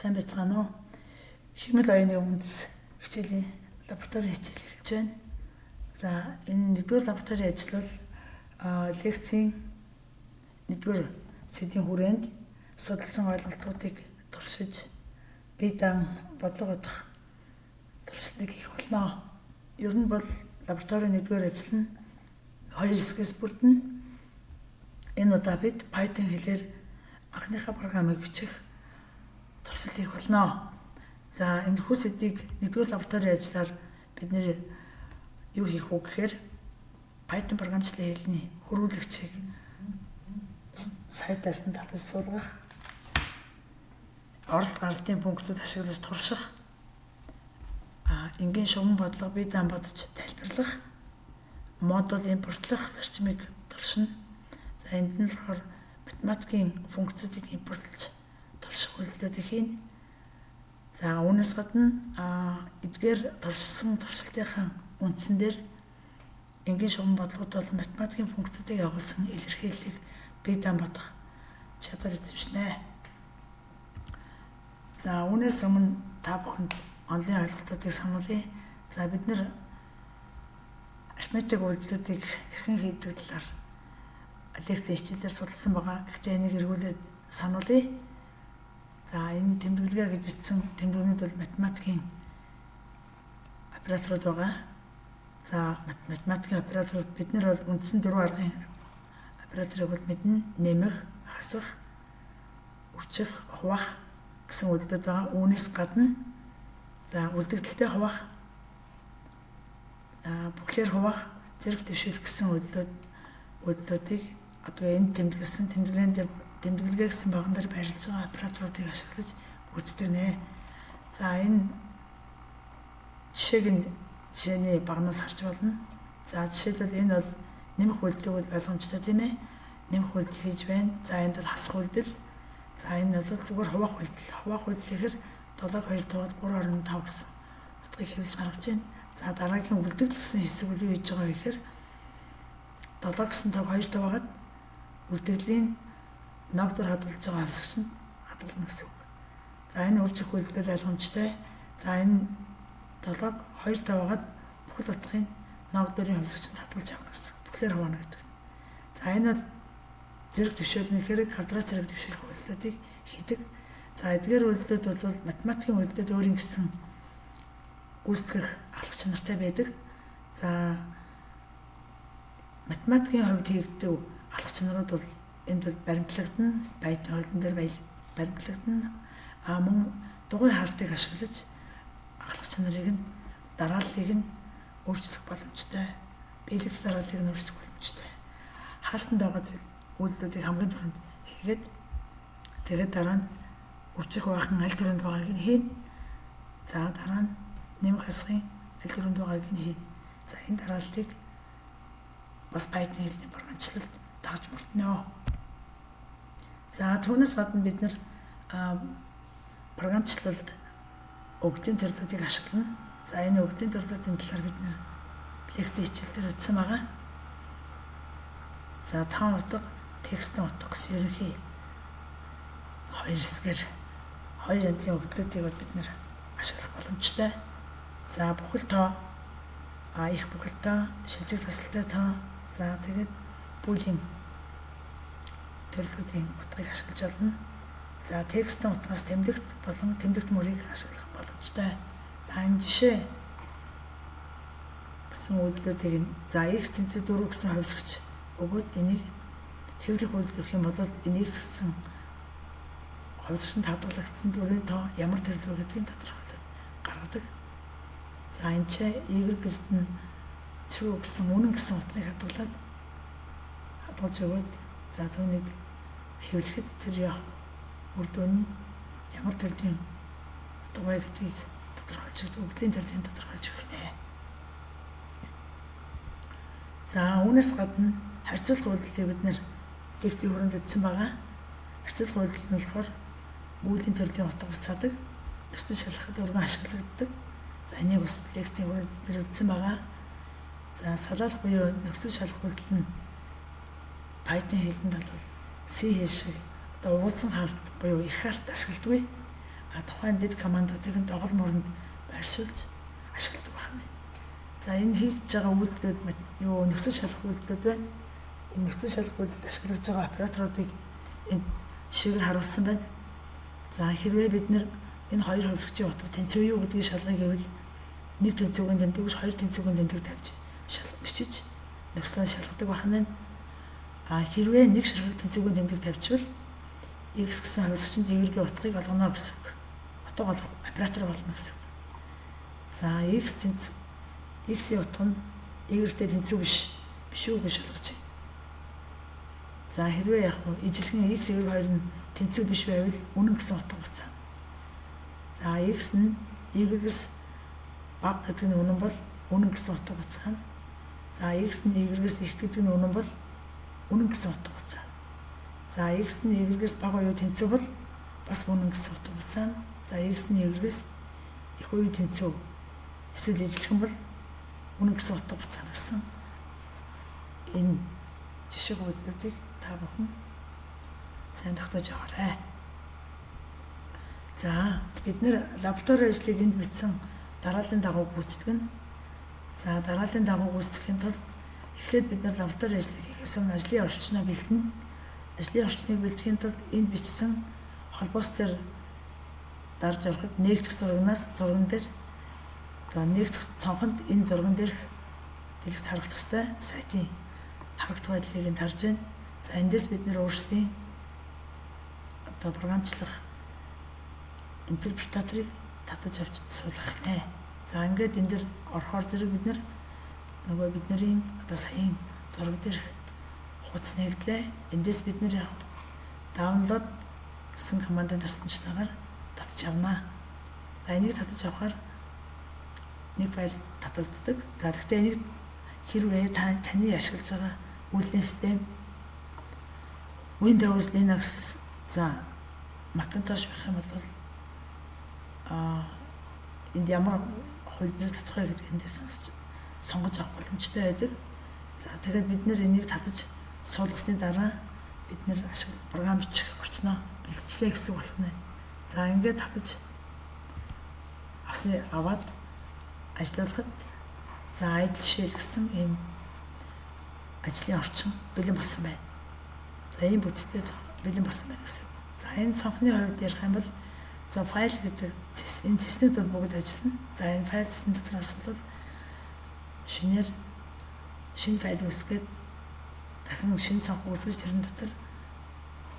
сайн байцгаана уу? Хэмэл оюуны үндэс хичээлийн лаборатори хичээл эхэлж байна. За энэ нэгдүгээр лабораторийн ажил бол лекцийн нэгдүгээр сэдвийн хүрээнд судалсан ойлголтуудыг туршиж бие даан бодлого бодох туршлагыг хийх болно. Ер нь бол лабораторийн нэгдүгээр ажил нь 2 хэсгээс бүрдэнэ. Энэ удаа бид Python хэлээр анхныхаа програмыг бичих туршилт хийх болно. За энэ хүү сэдвийг нэгдүгээр лабораторийн ажлаар бид нэр юу хийх вэ гэхээр Python програмчлалын хэлний хөрвүүлэгчийг сайтаас нь татаж суулгах, оролт гарлтын функцүүд ашиглаж турших, энгийн шугам бодлого бие даан бодож тайлбарлах, модуль импортлох зарчмыг туршина. За энд нь болохоор математикийн функцүүдийг импортлж турших үйлдэлүүдийг хийн. За үүнээс гадна эдгээр туршсан туршилтынхаа үндсэн дээр энгийн шугам бодлогод болон математикийн функцүүдийг агуулсан илэрхийллийг бие даан бодох чадвар эзэмшнэ. За үүнээс өмнө та бүхэнд онлын ойлголтуудыг сануулъя. За бид нэр арифметик үйлдэлүүдийг хэрхэн хийдэг талаар лекцийн хичээлээр судалсан байгаа. Гэхдээ энийг эргүүлээд сануулъя. За энэ тэмдэглэгээ гэж бичсэн тэмдгүүнүүд бол математикийн операторууд байгаа. За математикийн операторууд бид нар бол үндсэн 4 аргын операторыг бол мэднэ. Нэмэх, хасах, үржих, хуваах гэсэн үйлдэлүүд байгаа. Үүнээс гадна за үлдэгдэлтэй хуваах, бүхлээр хуваах, зэрэг дэвшүүлэх гэсэн үйлдэлүүдийг одоо энэ тэмдэглэсэн тэмдэглэгээ гэсэн баган дээр барилж байгаа операторуудыг ашиглаж үздэг нэ. За энэ жишээний багнаас харж болно. За жишээлбэл энэ бол нэмэх үйлдэл ойлгомжтой тийм ээ. Нэмэх үйлдэл хийж байна. За энд бол хасах үйлдэл. За энэ бол зүгээр хуваах үйлдэл. Хуваах үйлдэлээр 7-2 туугаад 3.5 гэсэн утгыг хэвлэж гаргаж байна. За дараагийн үлдэгдэл гэсэн хэсэг үл юу хийж байгаа вэ гэхээр 7 гэсэн тоог 2 таваагаад үлдэгдлийн ногдор хадгалж байгаа хэсэгч нь хадгална гэсэн үг. За энэ үржих үйлдэл ойлгомжтой. За энэ 7-г 2 таваагаад бүхэл утгын ногдорын хэсэгч нь хадгалж авна гэсэн. Бүхлээр хуваана гэдэг. За энэ бол зэрэг дэвшүүлэх хэрэг квадрат зэрэг дэвшүүлэх үйлдэлүүдийг хийдэг. За эдгээр үйлдэлүүд бол математикийн үйлдэлүүд өөрийн гэсэн гүйцэтгэх алах чанартай байдаг. За математикийн хувьд хийгддэг алах чанарууд бол энд бол баримтлагдана, Python хуулийн дээр баримтлагдана. Мөн дугуй хаалтыг ашиглаж алах чанарыг нь дарааллыг нь өөрчлөх боломжтой. Биелэгдэл дарааллыг нь өөрчлөх боломжтой. Хаалтанд байгаа үйлдэлүүдийг хамгийн түрүүнд хийгээд тэгээд дараа нь үржих баахан аль төрөнд байгааг нь хийн. За дараа нь нэмэх хасахын аль төрөнд байгааг нь хийн. За энэ дарааллыг бас Python хэлний програмчлалд дагаж мөрднө. За түүнээс гадна бид нэр програмчлалд өгдлийн төрлүүдийг ашиглана. За энэ өгдлийн төрлүүдийн талаар бид нэр лекцийн хичээлээр үзсэн байгаа. За 5 утга, текстэн утга гэсэн ерөнхий 2 хэсгээр 2 янзын өгдлүүдийг бол бид нэр ашиглах боломжтой. За бүхэл тоо, их бүхэл тоо, шилжих тасалтай тоо, за тэгээд бүлийн төрлүүдийн утгыг ашиглаж болно. За текстэн утгаас тэмдэгт болон тэмдэгт мөрийг ашиглах боломжтой. За энэ жишээ гэсэн үйлдэлүүдийг за x тэнцүү 4 гэсэн хувьсгч өгөөд энийг хэврэх үйлдэл гэх юм бол энийг гэсэн хувьсгчанд хадгалагдсан төрлийн тоо ямар төрлөө гэдгийг тодорхойлоод гаргадаг. За энэ ч y гэрд нь true гэсэн үнэн гэсэн утгыг хадгалж өгөөд за түүнийг хэвлэхэд тэр үр дүн нь ямар төрлийн утга вэ гэдгийг тодорхойлж өгдлийн төрлийг тодорхойлж өгнэ. За үүнээс гадна харьцуулах үйлдэлийг бид нэр лекцийн хүрээнд үзсэн байгаа. Харьцуулах үйлдэл нь болохоор бүлийн төрлийн утга буцаадаг, төсөл шалгахад өргөн ашиглагддаг. За энийг бас лекцийн хүрээнд үзсэн байгаа. За салаалах буюу нөхцөл шалгах үйлдэл нь Python хэлэнд бол C хэл шиг одоо уулзсан хаалт буюу их хаалт ашигладаггүй. тухайн дэд командуудыг нь доголь мөрөнд байршуулж ашигладаг байна. За энэ хийж байгаа үйлдэлүүд нөхцөл шалгах үйлдэлүүд байна. Энэ нөхцөл шалгах үйлдэлд ашиглаж байгаа операторуудыг энэ жишээгээр харуулсан байна. За хэрвээ бид нэр энэ хоёр хөвсгчийн утга тэнцүү юу гэдгийг шалгах гэвэл нэг тэнцүүгийн тэмдэг биш хоёр тэнцүүгийн тэмдэг тавьж бичиж нөхцөлөө шалгадаг байна. Хэрвээ нэг ширхэг тэнцүүгийн тэмдэг тавьчихвал X гэсэн хөвсгчийн дээвэргийн утгыг олгоно гэсэн үг. Утга олох оператор болно гэсэн үг. За X-ийн утга нь Y-тэй тэнцүү биш үү гэж шалгаж байна. За хэрвээ ижилхэн X, Y хоёр нь тэнцүү биш байвал үнэн гэсэн утга буцаана. За X нь Y-гээс бага гэдэг нь үнэн бол үнэн гэсэн утга буцаана. За X нь Y-гээс их гэдэг нь үнэн бол үнэн гэсэн утга буцаана. За X нь Y-гээс бага уу тэнцүү бол бас үнэн гэсэн утга буцаана. За X нь Y-гээс их уу тэнцүү эсвэл ижилхэн бол үнэн гэсэн утга буцаана гэсэн энэ жишээ үйлдэлүүдийг та бүхэн сайн тогтоож аваарай. За бид нэр лаборатори ажлыг энд бичсэн дарааллын дагуу гүйцэтгэн. За дарааллын дагуу гүйцэтгэхийн тулд эхлээд бид нэр лаборатори ажлыг хийхээс өмнө ажлын орчноо бэлдэнэ. Ажлын орчныг бэлтгэхийн тулд энд бичсэн холбоос дээр дарж ороход нээгдэх зурагнаас зурган дээр нээгдэх цонхонд энэ зурган дээрх дэлгэц харагдах ёстой сайтын харагдах байдлыг нь тарж байна. За эндээс бид нэр өөрсдийн програмчлах интерпретаторыг татаж авч суулгах нэ. За ингээд энэ дэр орохоор зэрэг бид нэр нөгөө бидний саяын зураг дээрх хуудас нэгдлээ. Эндээс бид нэр download гэсэн командын тасалбараар татаж авнаа. За энийг татаж авахаар нэг файл татагддаг. За гэхдээ энийг хэрвээ таны ашиглаж байгаа үйлдвэрлэлийн систем Windows, Linux, за Macintosh байх юм бол энд ямар хөлбөрөөр татах вэ гэдэг эндээс сонгож авах боломжтой байдаг. За тэгээд бид нэр энийг татаж суулгасны дараа бид нэр програм бичих орчноо бэлтжлээ гэсэн болох нь. За ингээд татаж аваад ажиллуулахад за idle shell гэсэн ийм ажлын орчин бэлэн болсон байна. За ийм бүтцтэй бэлэн болсон байна гэсэн. За энэ цонхны хувьд ярих юм бол за файл гэдэг энэ системд бол бүгд ажиллана. За энэ файл систем дотроос бол шинэ файл үүсгээд дахин шинэ цонх үүсгэж тэрэн дотор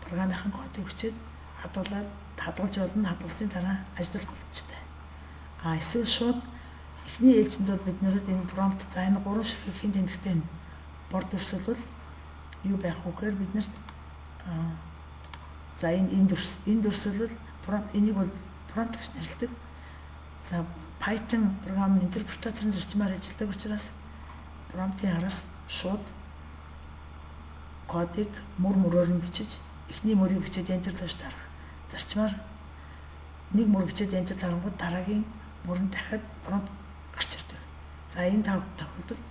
програмын кодыг хүчээд хадгалж болно. Хадгалсны дараа ажиллах боломжтой. Эсвэл шууд эхний ээлжинд бол бид нэр энэ prompt за энэ 3 ширхгийн тэмдэгтэй борд өрсөлбөл юу байх вэ гэхээр бид нэр за энэ өрсөлбөл prompt энийг бол prompt гэж нэрлэдэг. За Python програмын интерпретаторын зарчмаар ажилладаг учраас prompt-ийн араас шууд кодыг мөрөөр нь бичиж эхний мөрийг бичээд enter даш дарах зарчмаар нэг мөр бичээд enter дарангууд дараагийн мөрөнд дахиад prompt гарч ирдэг. За энэ тохиолдолд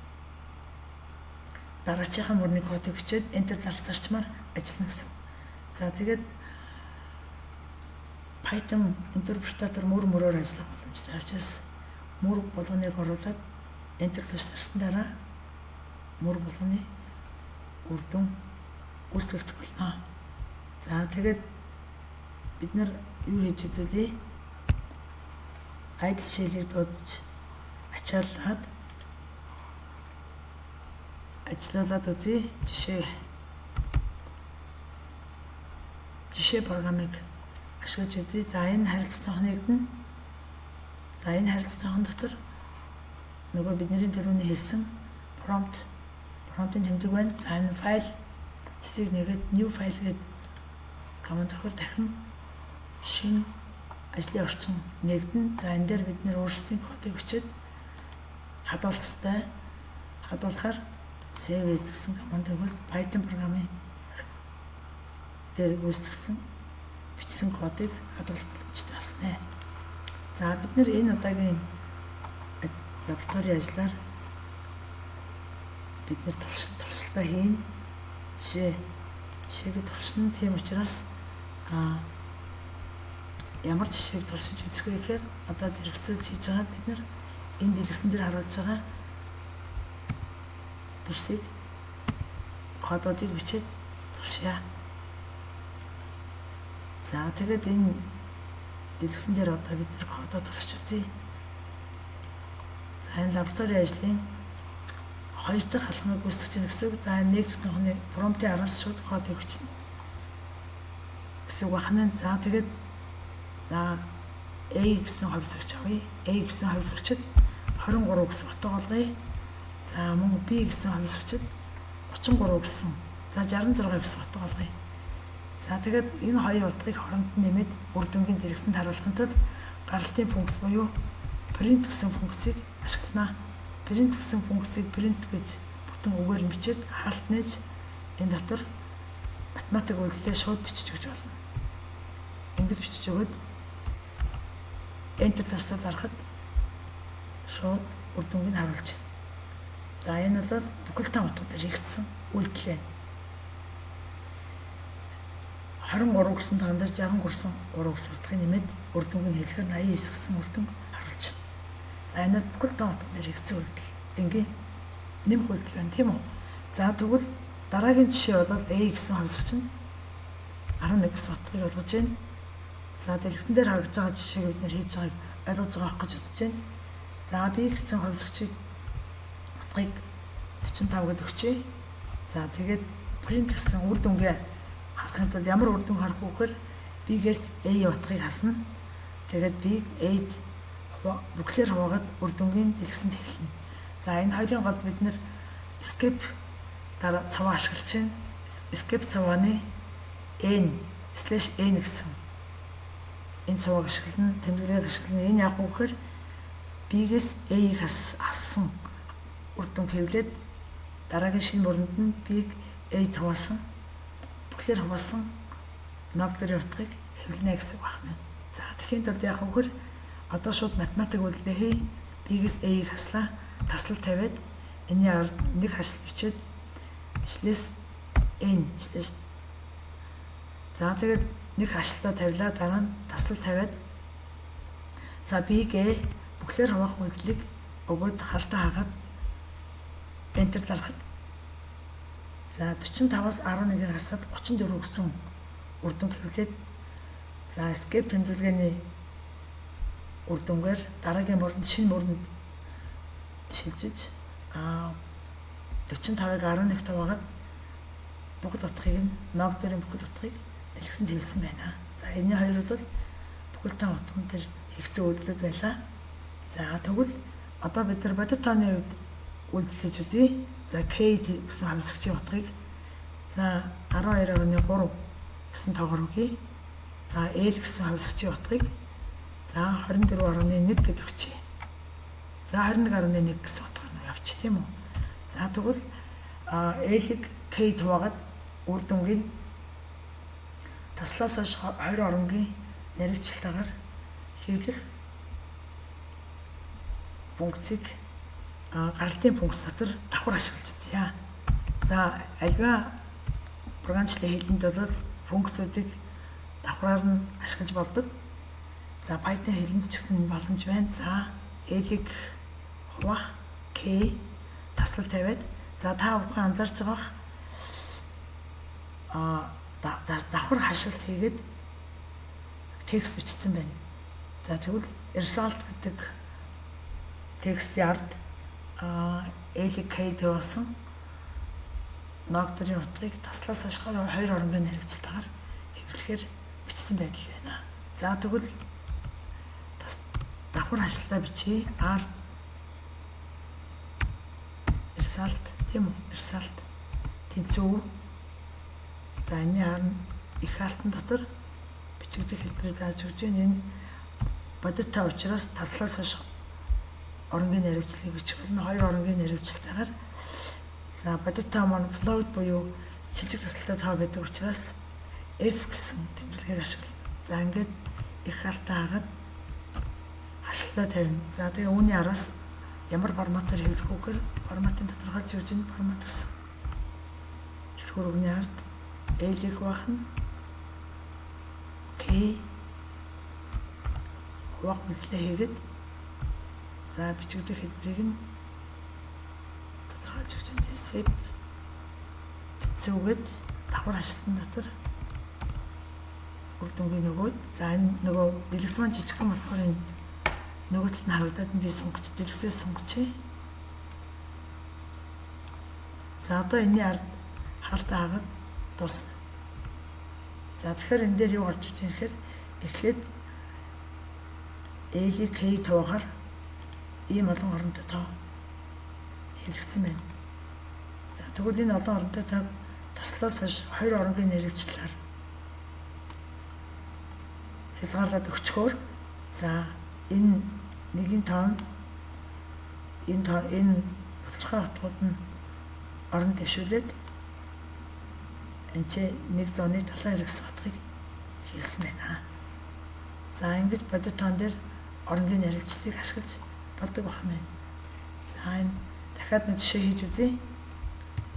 дараачихын мөрний кодыг бичээд enter дарах зарчмаар ажиллана гэсэн. За тэгээд Python интерпретатор мөрөөр ажиллах боломжтой. Учраас мөр болгоныг оруулаад enter даш дарсан дараа мөр болгоны үр дүн үүсгэх болно. За тэгээд бид нар юу хийж үзүүлээ? Idle shell-ийг дуудаж ачаалаад ажиллуулад үзье. Жишээ програмыг ашиглаж үзье. За энэ харилцаа цонхныг за энэ харилцаа цонхон дотор нөгөө бидний түрүүний хэлсэн prompt-ын тэмдэг байна. За энэ файл цэцгийг нэгээд new file гээд команд өгөхөөр дахин шинэ ажлын орчин нэгдэн. За энэ дээр бид нэр өөрсдийн кодыг бичээд хадгалах хэрэгтэй. Хадгалахаар save as гэсэн команд өгвөл Python програмын дээр үүсгэсэн бичсэн кодыг хадгалах боломжтой байна. За бид нэр энэ удаагийн лаборатори ажлаар бид нэр туршилтаа хийн. Жишээгээ туршина. Тийм учраас ямар жишээг туршиж үзэх вэ гэхээр одоо зэрэгцүүлж хийж байгаа бид нар энэ дэлгэсэн дээр харуулж байгаа төрсийг кодуудыг бичээд туршия. За тэгээд энэ дэлгэсэн дээр одоо бид нар кодоо туршиж үзье. За энэ лаборатори ажлын 2 дахь алхмыг гүйцэтгэж байгаа гэсэн үг. За нэг гэсэн хүний промптын араас шууд кодыг бичнэ гэсэн үг байна. За тэгээд за A гэсэн хувьсагч авъя. A гэсэн хувьсагчд 23 гэсэн утга олгоё. За мөн B гэсэн хувьсагчд 33 гэсэн. За 66 гэсэн утга олгоё. За тэгээд энэ хоёр утгыг хооронд нь нэмээд үр дүнгийн дэлгэсэнд харуулахын тулд гаралтын функц буюу print гэсэн функцийг ашиглана. Print гэсэн функцийг print гэж бүтэн үгээр бичээд хаалт нээж энэ дотор математик үйлдэлээ шууд бичиж өгч болно. Ингэж бичиж өгöd enter тастад дарахад шууд үр дүнгийг харуулж байна. За энэ бол бүхэл 5 утга дээр хийгдсэн үйлдэл байна. 23 гэсэн таган дээр 60 гэсэн 3 гэсэн утгыг нэмээд үр дүнгийг хэлэхээр 89 гэсэн үр дүн харуулж байна. За энэ бүхэл 5 утга дээр хийгдсэн үйлдэл. Ингийн нэмэх үйлдэл байна тийм үү? За тэгвэл дараагийн жишээ бол A гэсэн хувьсагч нь 11 гэсэн утгыг олгож байна. За дэлгэсэн дээр харагдж байгаа жишээг бид нэр хийж байгааг ойлгож байгаа гэж бодож байна. За B гэсэн хувьсагчийг утгыг 45 гэж өгчээ. За тэгээд print гэсэн үр дүнгээ харахын тулд ямар үр дүн харах вэ гэхээр B-гээс A утгыг хасна. Тэгээд B-г A-д бүхлээр хуваагаад үр дүнгийн дэлгэсэнд хэвлэнэ. За энэ хоёрын гол бид нэр escape дараа цаваа ашиглаж байна. Escape цавааны n/n гэсэн энэ цавааг ашиглана, тэмдэглэгийг ашиглана. Энэ яг үгээр B-гээс A-г хассан үр дүн хэвлээд дараагийн шинэ мөрөнд нь B-г A хуваасан бүхлээр хуваасан ногдорын утгыг хэвлэнэ гэсэн үг байна. За тэгэхээр тулд яг үгээр одоо шууд математик үйлдэлээ хий. B-гээс A-г хаслаа, таслал тавиад энэний ард нэг хашлт бичээд ишлээс n ишлээс. За тэгээд нэг хашлтаа тавилаа, дараа нь таслал тавиад за B-гээ бүхлээр хуваах үйлдэлийг өгөөд халтаа хаагаад enter дарахад за 45-аас 11-ийг хасаад 34 гэсэн үр дүн хэвлээд за escape тэмдэглэгээний үр дүнгээр дараагийн мөрөнд шинэ мөрөнд шилжиж 45-ыг 11 таваагаад бүгд утгыг нь ногдорын бүгд утгыг дэлгэсэнд хэвлсэн байна. За энэ хоёр бол бүхэл 5 утган дээр хийгдсэн үйлдэл байлаа. За тэгвэл одоо бид нар бодит тооны үед үйлдэл хийж үзье. За K гэсэн хамсагчийн утгыг за 12.3 гэсэн тоогоор өгье. За L гэсэн хамсагчийн утгыг за 24.1 гэж өгчээ. За 21.1 гэсэн утгаар нь явчих тийм үү. За тэгвэл L-ийг K хуваагаад үр дүнгийн таслаас хойш 20 оронгийн наривчлалтаар хэвлэх функцийг гаралтын функц дотор давхар ашиглаж үзье. За альва програмчлалын хэлэнд бол функцүүдийг давхраар нь ашиглаж болдог. За Python хэлэнд ч гэсэн энэ боломж байна. За L-ийг хуваах K таслал тавиад за та бүхэн анзаарч байгаа давхар хашилт хийгээд текст бичсэн байна. За тэгвэл result гэдэг текстийн ард LK дөөсөн ногдорын утгыг таслаас хойш 2 оронгийн наривчлалтаар хэвлэхээр бичсэн байдал байна. За тэгвэл давхар хашилтаа бичиж R result тийм үү? Result тэнцүү. За энэ харна их алтан дотор бичигдэх хэлбэрээр зааж өгч байна. Энэ бодиттой учраас таслаас хойш оронгийн наривчлалыг бичих болно. 2 оронгийн наривчлалтаар за бодиттой маань float буюу жижиг тасалтай тоо байдаг учраас F гэсэн тэмдэглэгийг ашиглана. За ингээд их алтан хагаад хашлтаа тавина. За тэгээ үүний араас ямар форматаар хэвлэх үгээр форматын тодорхойлж өгч энэ формат гэсэн. Дэлгүүр өгний ард L-ийг бахна. K хуваах үйлдэлээ хийгээд за бичигдэх хэлбэрийг нь тодорхойлж өгч энэ save зүгээд давхар хашлтан дотор үр дүнгийн нөгөөд за энэ нөгөө дэлгэц маань жижигхан болохоор энэ нөгөө талд нь харагдаад би сунгаж дэлгэцээс сунгачээ. За одоо энэний ард хаалтаа хагаад дуусна. За тэгэхээр энэ дээр юу гарч иж байгаа гэхээр эхлээд L-ийг K туугаар ийм олон оронтой тоо хэлэгдсэн байна. За тэгвэл энэ олон оронтой тоог таслаас хойш 2 оронгийн нэрвчлэлээр хязгаарлаад өгчхөөр за энэ нэгin тоо энэ тодорхой утгууд нь орон дэвшүүлээд энэ ч 1 зооны 72 гэсэн утгыг хэлсэн байна. За ингэж бодит тоон дээр оронгийн нэрвчлэлийг ашиглаж боддог байна. За энэ дахиад нэг жишээ хийж үзье.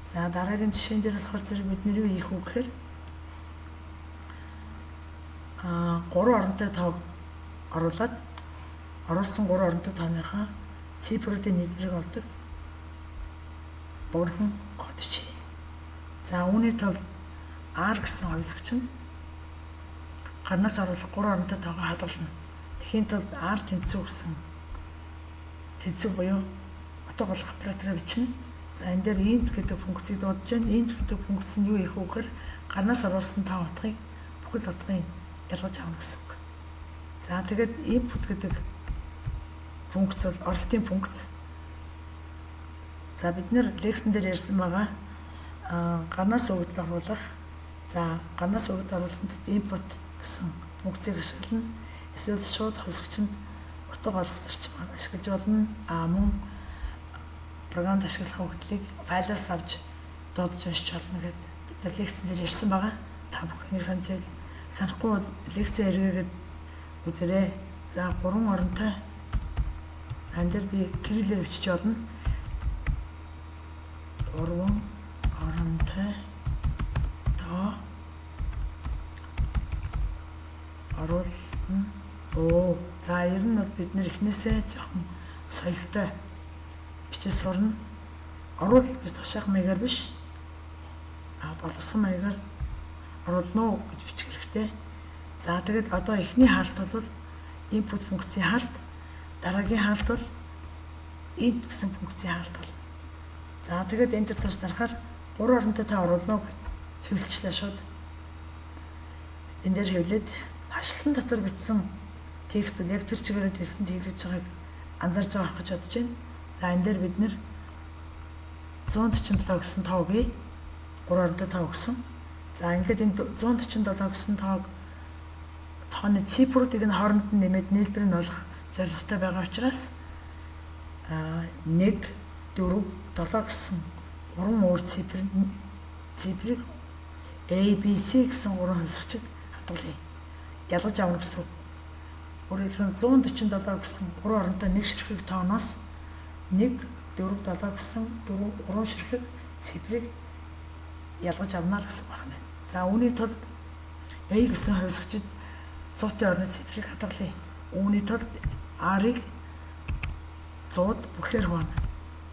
За дараагийн жишээн дээр болохоор зэрэг бид нэр юу хийх вэ гэхээр 3 оронтой тоог оруулаад оруулсан 3 оронтой тооныхаа цифруудын нийтлэг олдог бүрхэн код бичье. За үүний тулд R гэсэн хувьсгч нь гарнаас оруулах 3 оронтой тоогоо хадгална. Тэхийн тулд R тэнцүү гэсэн тэнцүү буюу утга болох операторыг бичнэ. За энэ дээр int гэдэг функцийг дуудаж байна. Int гэдэг функц нь юу их вэ гэхээр гарнаас оруулсан тоо утгыг бүхэл утгыг ялгаж авна гэсэн үг. За тэгээд input гэдэг функц бол оролтын функц. За бид нэр лекцэн дээр ярьсан байгаа гарнаас өгөгдөл оруулах. За гарнаас өгөгдөл оруулалтанд input гэсэн функцийг ашиглана. Эсвэл шууд хувьсгчэнд утга олох зарчим ашиглаж болно. Мөн програмд ашиглах өгөгдлийг файлаас авч дуудаж уншиж болно гэдэг бид лекцэн дээр ярьсан байгаа. Та бүхнийг санахгүй бол лекцэн эргээгээд үзээрэй. За 3 оронтой энэ дээр би кириллээр бичиж болно. 3 оронтой тоо оруулна. За ер нь бол бид нэр эхнээсээ жоохон соёлтой бичиж сурна. Оруул гэж тушаах маягаар биш. Боловсон маягаар оруулна уу гэж бичих хэрэгтэй. За тэгэд одоо эхний хаалт бол input функцийн хаалт, дараагийн хаалт бол int гэсэн функцийн хаалт бол. За тэгэд enter тууш дарахаар 3 оронтой тоо оруулна уу гэж хэвлэлчлээ шууд. Энэ дээр хэвлээд хашлтан дотор бичсэн текст яг тэр чигээр хэлсэн тэглэж байгааг анзаарч байгаа гэж бодож байна. За энэ дээр бид нэр 147 гэсэн тоогийг 3 оронтой тоо өгсөн. За ингээд энэ 147 гэсэн тооны цифруудыг нь хооронд нь нэмээд нийлбэрийг олох зорилготой байгаа учраас 1 4 7 гэсэн 3 өөр цифрыг A B C гэсэн 3 хувьсгчид хадгалъя. Ялгаж авна гэсэн үг. Өөрөөр хэлбэл 147 гэсэн 3 оронтой нэг ширхэг тооноос 1 4 7 гэсэн 3 ширхэг цифрыг ялгаж авна л гэсэн байна. За үүний тулд A гэсэн хувьсгчид 100-ийн орны цифрыг хадгалъя. Үүний тулд R-ыг 100-д бүхлээр хуваана.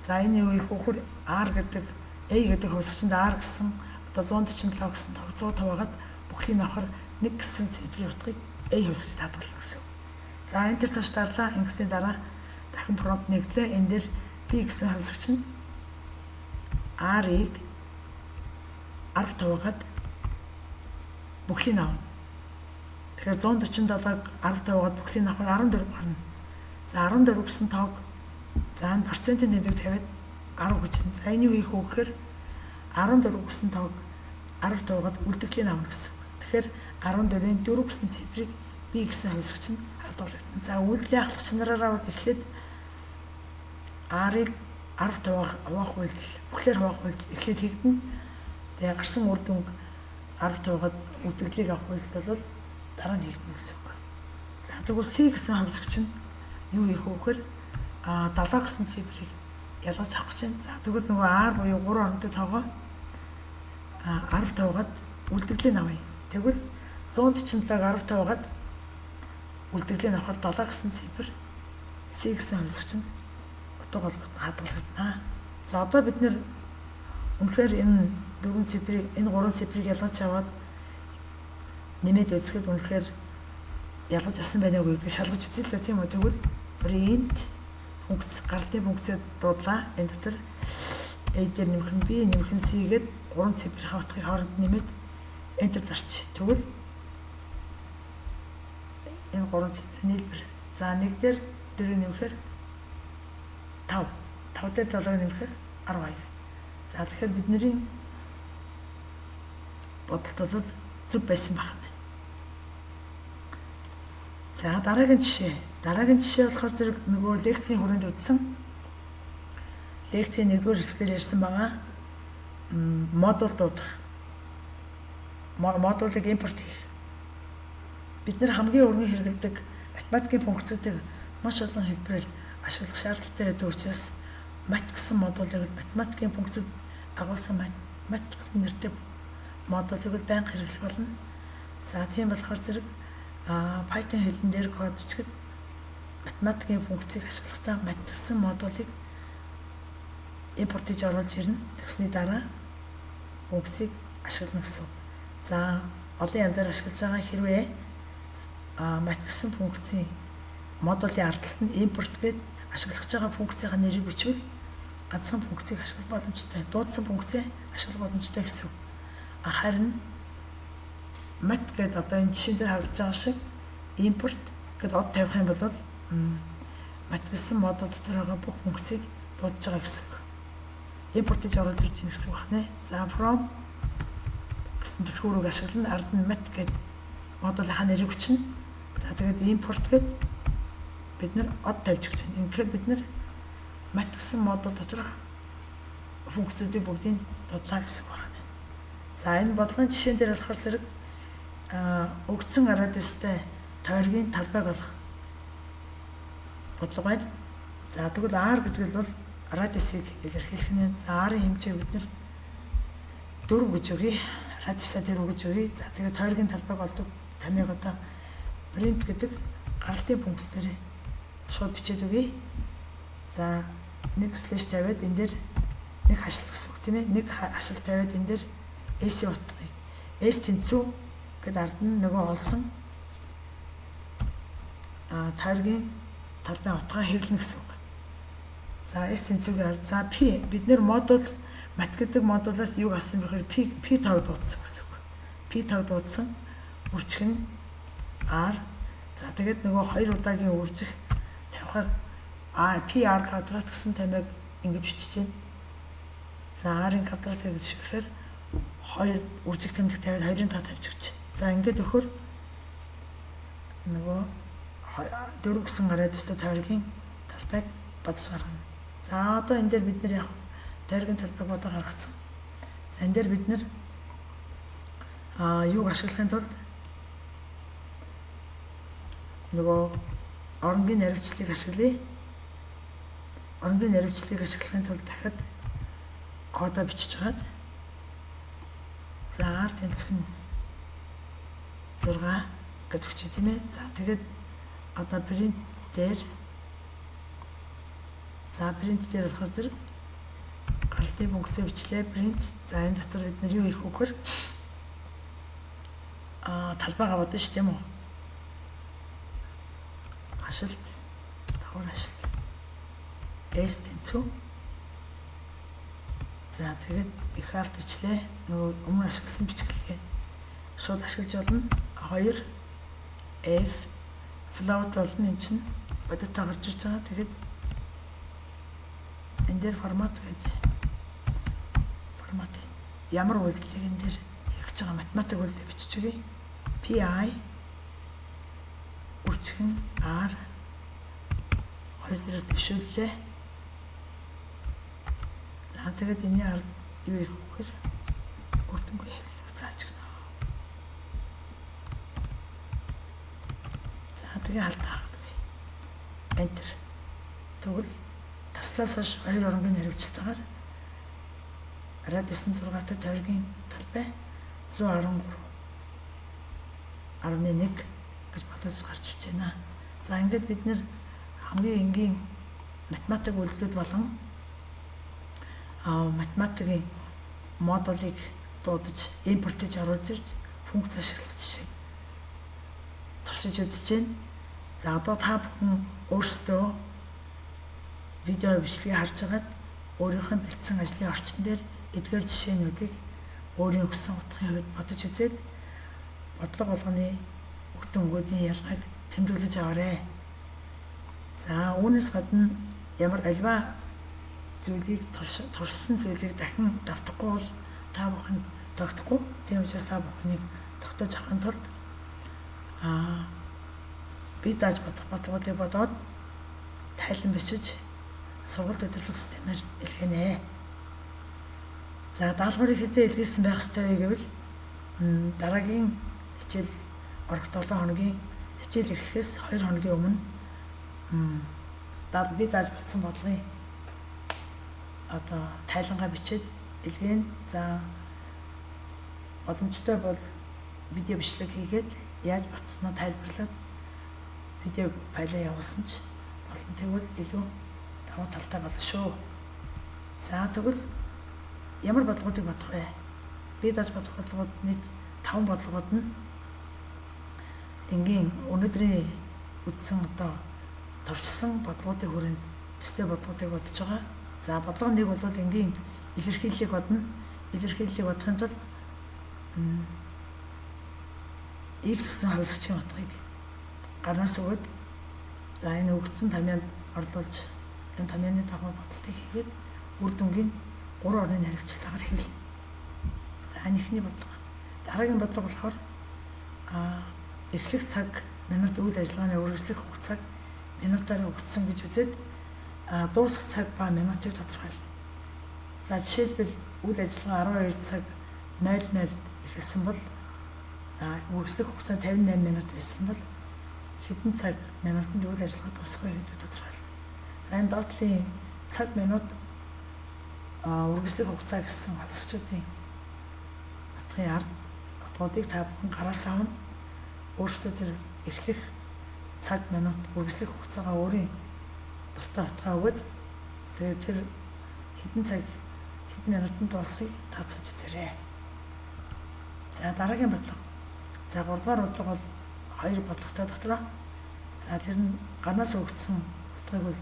За энэ юу их вөхөр R гэдэг A гэдэг хувьсгчинд R гэсэн одоо 147 гэсэн тог 100 таваагаад бүхлийн авахар 1 гэсэн цифрийн утгыг A хувьсгчид хадгална гэсэн. За enter тууш дарлаа. Ингэсний дараа дахин prompt нэглээ. Энэ дээр B гэсэн хувьсгч нь R-ыг 10 таваагаад бүхлийн авна. Тэгэхээр 147-г 10 таваагаад бүхлийн авахар 14 гарна. За 14 гэсэн тоог за энэ процентын тэмдэг тавиад 10 гэж байна. За энэ юу их вэ гэхээр 14 гэсэн тоог 10 таваагаад үлдэгдлийг авна гэсэн. Тэгэхээр 14-ийн 4 гэсэн цифрыг B гэсэн хувьсгч нь хадгалагдана. За үйлдлийн ахлах чанараараа бол эхлээд R-ыг 10 хуваах үйлдэл, бүхлээр хуваах үйлдэл эхлээд хийгдэнэ. Тэгээ гарсан үр дүнг 10 таваагаад үлдэгдлийг авах үйлдэл бол дараа нь хийгдэнэ гэсэн үг. За тэгвэл C гэсэн хувьсгч нь юу хийх вэ гэхээр 7 гэсэн цифрыг ялгаж авах гэж байна. За тэгвэл нөгөө R буюу 3 оронтой тоогоо 10 таваагаад үлдэгдлийг авъя. Тэгвэл 147-г 10 таваагаад үлдэглийн авахаар 7 гэсэн цифр C гэсэн онцгчнд утга хадгалагдана. За одоо бид нэр үнэхээр энэ 4 цифрийг энэ 3 цифрийг ялгаж аваад нэмээд үзэхэд үнэхээр ялгаж авсан байна уу гэдгийг шалгаж үзье л да тийм үү. Тэгвэл print функц гартын функцэд дуудлаа. Энэ дотор A дээр нэмэх нь B нэмэх нь C гээд 3 цифрийн утгыг хооронд нэмээд enter дарч. Тэгвэл энэ 3 цифрийн нийлбэр. За 1 дээр 4 нэмэхээр 5. 5 дээр 7 нэмэхээр 12. За тэгэхээр бидний бодолт бол зөв байсан байна. За дараагийн жишээ. Дараагийн жишээ болохоор зэрэг нөгөө лекцийн хүрээнд үзсэн. Лекцийн 1-р хэсгээр ярьсан байгаа. Модуль дуудах. Модулыг импорт хийх. Бид нэр хамгийн өргөн хэрэглэдэг математикийн функцүүдийг маш олон хэлбэрээр ашиглах шаардлагатай байдаг учраас мат гэсэн модулыг математикийн функцэд агуулсан мат гэсэн нэртэй модулыг байнга хэрэглэх болно. За тийм болохоор зэрэг Python хэлэн дээр код бичгэд математикийн функцийг ашиглахдаа мат гэсэн модулыг импорт хийж оруулж ирнэ. Тэгсний дараа функцийг ашиглана гэсэн. За олон янзаар ашиглаж байгаа хэрвээ мат гэсэн функцийн модулийн ард талд нь импорт гээд ашиглаж байгаа функцийн нэрийг бичвэл ганцхан функцийг ашиглах боломжтой, дуудсан функцээ ашиглах боломжтой гэсэн. Харин мат гэдэг одоо энэ жишээн дээр харагдаж байгаа шиг импорт гэдэг од тавих юм бол мат гэсэн модуль дотор байгаа бүх функцийг дуудаж байгаа гэсэн. Импорт хийж оруулж ирж байгаа гэсэн байна. За from гэсэн түлхүүрийг ашиглан ард нь mat гэдэг модулийнхаа нэрийг бичнэ. За тэгээд импорт гэдэг бид нар од тавьж өгч байна. Ингээд бид нар mat гэсэн модуль доторх функцүүдийг бүгдийг дудлаа гэсэн байна. За энэ бодлогын жишээн дээр болохоор зэрэг өгцөн радиустай тойргийн талбайг олох бодлого байна. За тэгвэл R гэдэг нь бол радиусыг илэрхийлэх нь. За R-ын хэмжээг бид нар 4 гэж өгье. Радиусаа 4 гэж өгье. За тэгээд тойргийн талбайг олдог тамиг одоо print гэдэг гартын функц дээр шууд бичээд өгье. За 1/50 тавиад энэ дээр нэг хашилт гэсэн үг тийм ээ. Нэг хашилт тавиад энэ дээр S утгыг S тэнцүү гэдэг ард нь нөгөө олсон тойргийн талбай утгаа хэвлэнэ гэсэн үг. За S тэнцүүгийн ард за P бид нэр модуль мат гэдэг модулаас юу авсан бэхээр P тав дуудсан гэсэн үг. P тав дуудсан үржих нь R. За тэгээд нөгөө хоёр удаагийн үржих тавихаар PR квадрат гэсэн тамиг ингэж бичиж байна. За R-ын квадратыг бичихээр хоёр үржих тэмдэг тавиад хоёрын тоо тавьж өгч байна. За ингээд өгөхөр нөгөө 4 гэсэн радиустай тойргийн талбайг бодож гаргана. За одоо энэ дээр бид нэр яг тойргийн талбайг бодож гаргацсан. За энэ дээр бид нэр юуг ашиглахын тулд нөгөө оронгийн наривчлалыг ашиглая. Оронгийн наривчлалыг ашиглахын тулд дахиад кодоо бичиж хагаад за R тэнцэх нь 6 гэдэг хүчтэй тийм ээ. За тэгээд одоо print дээр болохоор зэрэг гартын функцээ бичлээ print. За энэ дотор бид нэр юу хийх вэ гэхээр талбайгаа бодно шүү тийм үү. Хашилт давхар хашилт S тэнцүү. За тэгээд их алт бичлээ. Нөгөө өмнө ашигласан бичгэлээ шууд ашиглаж болно. 2 F float болно энэ чинь бодиттой гарч ирж байгаа. Тэгээд энэ дээр формат гэдэг формат ямар үйлдэлийг энэ дээр хэрэгж байгаа математик үйлдэл бичиж өгье. PI үржих нь R 2 зэрэг төвшүүллээ. За тэгээд энэний ард юу их вэхээр үрдэнгүй хэвлэл зааж гэнэ. За тэгээд алдаа хаадаг. Enter. Тэгвэл таслаас хойш 2 оронгийн хариуцлагаар радиус нь 6-тай тойргийн талбай 113.1 гэж тогтож гарч ирж байна. За ингээд бид нэр хамгийн энгийн математик үйлдэлүүд болон математикийн модулыг дуудаж импортж оруулж ирж функц ашиглах жишээ туршиж үзэж байна. За одоо та бүхэн өөрсдөө видео бичлэгийг харж байгаад өөрийнхөө бэлдсэн ажлын орчин дээр эдгээр жишээнүүдийг өөрийн өгсөн утгын хувьд бодож үзээд бодлого болгоны үр дүнгуудын ялгааг тэмдэглэж аваарай. За үүнээс гадна ямар альва зүйлийг туршсан зүйлийг дахин давтахгүй бол та бүхэн тогтохгүй. Тийм учраас та бүхнийг тогтоож авахын тулд би дааж бодох бодлогыг бодоод тайлан бичиж сургалт удирдлага системээр илгээнэ. За даалгаврыг хэзээ илгээсэн байх ёстой вэ гэвэл дараагийн хичээл орох 7 хоногийн хичээл эхлэхээс 2 хоногийн өмнө би дааж бодсон бодлогын одоо тайлангаа бичээд илгээн. За боломжтой бол видео бичлэг хийгээд яаж бодсноо тайлбарлаад видео файлаа явуулсан ч болон тэгвэл илүү давуу талтай болно шүү. За тэгвэл ямар бодлогуудыг бодох вэ? Би дааж бодох бодлогууд нийт 5 бодлогууд нь энгийн өнөөдрийн үздсэн одоо туршсан бодлогуудын хүрээнд төстэй бодлогуудыг бодож байгаа. За бодлого нэг бол энгийн илэрхийллийг бодно. Илэрхийллийг бодохын тулд X гэсэн хувьсгчийн утгыг гарнаас өгöd за энэ өгсөн томьёонд орлуулж энэ томьёоны дагуу бодлтыг хийгээд үр дүнгийн 3 орны хариуцлагаар хэвлэнэ. За энэ ихний бодлого. Дараагийн бодлого болохоор эхлэх цаг, минут үйл ажиллагааны үргэлжлэх хугацааг минутаар өгсөн гэж үзээд дуусах цаг ба минутыг тодорхойлно. За жишээлбэл үйл ажиллагаа 12 цаг 00-д эхэлсэн бол үргэлжлэх хугацаа 58 минут байсан бол хэдэн цаг минутанд үйл ажиллагаа дуусах вэ гэдгийг тодорхойлно. За энэ доотлын цаг минут үргэлжлэх хугацаа гэсэн хасагчдын утгын утгуудыг та бүхэн гараас авна. Өөрсдөө тэр эхлэх цаг минут үргэлжлэх хугацаагаа өөрийн дуртай утгаа өгöd тэгээд тэр хэдэн цаг хэдэн минутанд дуусахыг тооцоож үзээрэй. За дараагийн бодлого. За 3 дугаар бодлого бол 2 бодлоготой дотроо. За тэр нь гарнаас өгсөн утгыг бол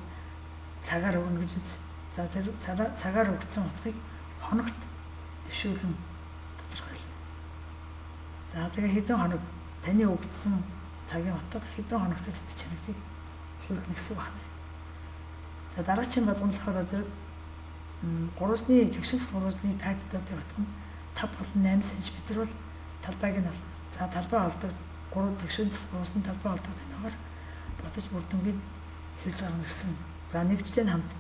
цагаар өгнө гэж үз. За тэр цагаар өгсөн утгыг хоногт дэвшүүлэн тодорхойлно. За тэгээ хэдэн хоног таны өгсөн цагийн утга хэдэн хоногт эцэж чаддаг хэлнэ гэсэн байна. За дараагийн бодлого нь болохоор зэрэг гурвалжны тэгшинс гурвалжны катетуудын утга нь 5 болон 8 см бол талбайг нь олно. За талбай олдог 3 тэгшинс гурвалжны талбай олдог тэмээгээр бодож үр дүнгийг хэлж гарна гэсэн. За нэгжлэн хамт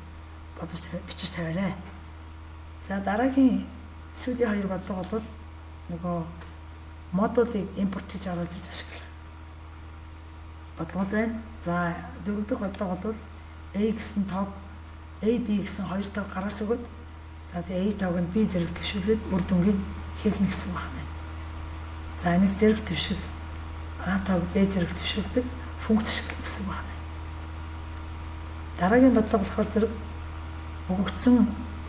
бодож бичиж тавиарай. За дараагийн сүүлийн 2 бодлого бол нөгөө модулыг импортж оруулж ирж ашиглах бодлогод байна. За дөрөв дэх бодлого бол A гэсэн тоог A B гэсэн 2 тоог гараас өгöd за тэгээ A тоог нь B зэрэг төвшүүлээд үр дүнгийг хэвлэнэ гэсэн байна. За нэг зэрэг төвшиг A тоог B зэрэг төвшүүлдэг функц ашиглах гэсэн байна. Дараагийн бодлого болохоор зэрэг өгөгдсөн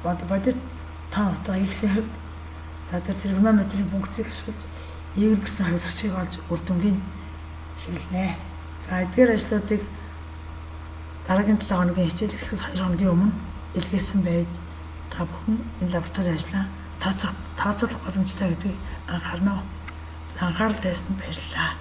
бодит тоон утга X-ийн хувьд за тэр тригонометрийн функцийг ашиглаж Y гэсэн хувьсгчийг олж үр дүнгийг хэвлэнэ. За эдгээр ажлуудыг дараагийн 7 хоногийн хичээл эхлэхээс 2 хоногийн өмнө илгээсэн байж та бүхэн энэ лабораторийн ажлаа тооцоолох боломжтой гэдгийг анхаарна уу? Анхаарал тавьсанд баярлалаа.